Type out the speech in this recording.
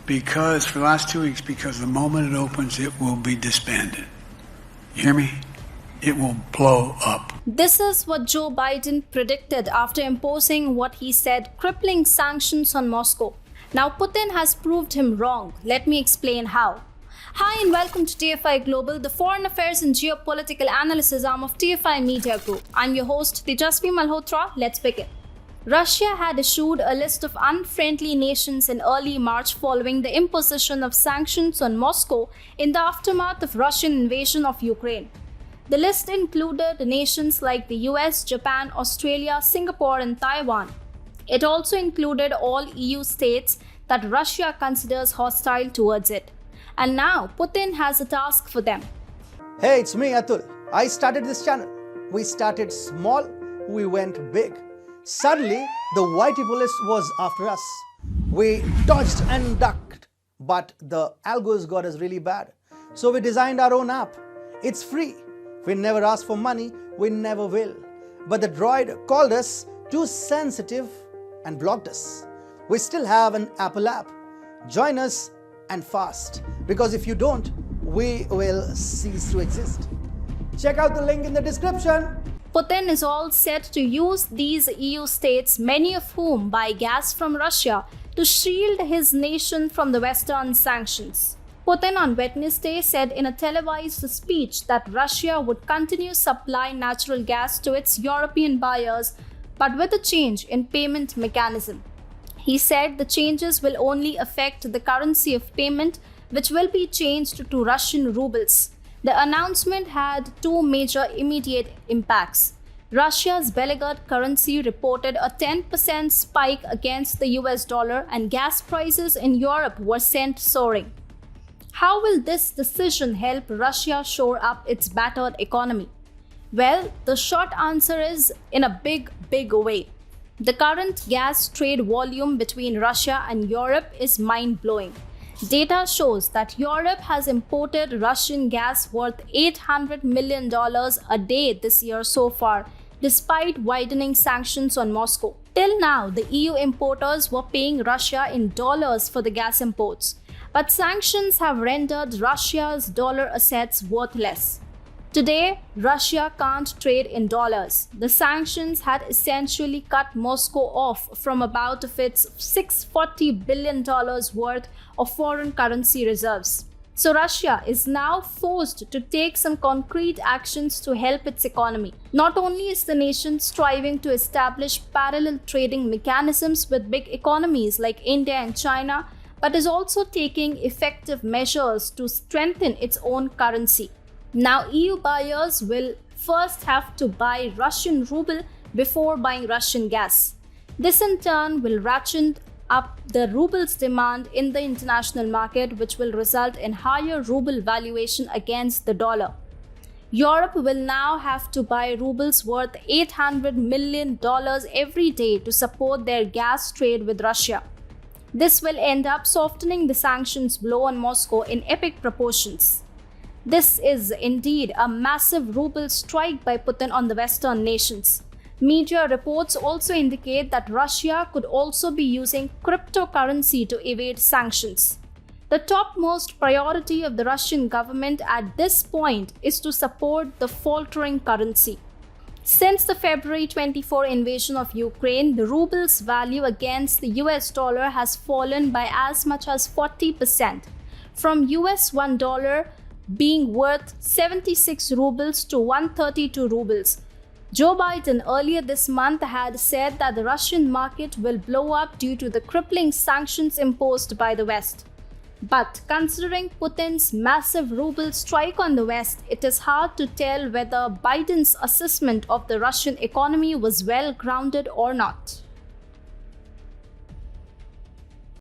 because for the last 2 weeks, because the moment it opens, it will be disbanded. You hear me? It will blow up. This is what Joe Biden predicted after imposing what he said crippling sanctions on Moscow. Now Putin has proved him wrong. Let me explain how. Hi and welcome to TFI Global, the foreign affairs and geopolitical analysis arm of TFI Media Group. I'm your host Tejasvi Malhotra. Let's begin. Russia had issued a list of unfriendly nations in early March following the imposition of sanctions on Moscow in the aftermath of Russian invasion of Ukraine. The list included nations like the US, Japan, Australia, Singapore, and Taiwan. It also included all EU states that Russia considers hostile towards it. And now Putin has a task for them. Hey, it's me, Atul. I started this channel. We started small, we went big. Suddenly, the Whitey police was after us. We dodged and ducked, but the algos got us really bad. So we designed our own app. It's free. We never asked for money, we never will. But the droid called us too sensitive and blocked us. We still have an Apple app. Join us and fast, because if you don't, we will cease to exist. Check out the link in the description. Putin is all set to use these EU states, many of whom buy gas from Russia, to shield his nation from the Western sanctions. Putin on Wednesday said in a televised speech that Russia would continue supply natural gas to its European buyers, but with a change in payment mechanism. He said the changes will only affect the currency of payment, which will be changed to Russian rubles. The announcement had two major immediate impacts. Russia's Belgorod currency reported a 10% spike against the US dollar, and gas prices in Europe were sent soaring. How will this decision help Russia shore up its battered economy? Well, the short answer is in a big way. The current gas trade volume between Russia and Europe is mind-blowing. Data shows that Europe has imported Russian gas worth $800 million a day this year so far, despite widening sanctions on Moscow. Till now, the EU importers were paying Russia in dollars for the gas imports, but sanctions have rendered Russia's dollar assets worthless. Today, Russia can't trade in dollars. The sanctions had essentially cut Moscow off from about of its $640 billion worth of foreign currency reserves. So Russia is now forced to take some concrete actions to help its economy. Not only is the nation striving to establish parallel trading mechanisms with big economies like India and China, but is also taking effective measures to strengthen its own currency. Now, EU buyers will first have to buy Russian ruble before buying Russian gas. This in turn will ratchet up the ruble's demand in the international market, which will result in higher ruble valuation against the dollar. Europe will now have to buy rubles worth $800 million every day to support their gas trade with Russia. This will end up softening the sanctions blow on Moscow in epic proportions. This is indeed a massive ruble strike by Putin on the Western nations. Media reports also indicate that Russia could also be using cryptocurrency to evade sanctions. The topmost priority of the Russian government at this point is to support the faltering currency. Since the February 24 invasion of Ukraine, the ruble's value against the US dollar has fallen by as much as 40%, from US $1 being worth 76 rubles to 132 rubles. Joe Biden earlier this month had said that the Russian market will blow up due to the crippling sanctions imposed by the West. But considering Putin's massive ruble strike on the West, it is hard to tell whether Biden's assessment of the Russian economy was well grounded or not.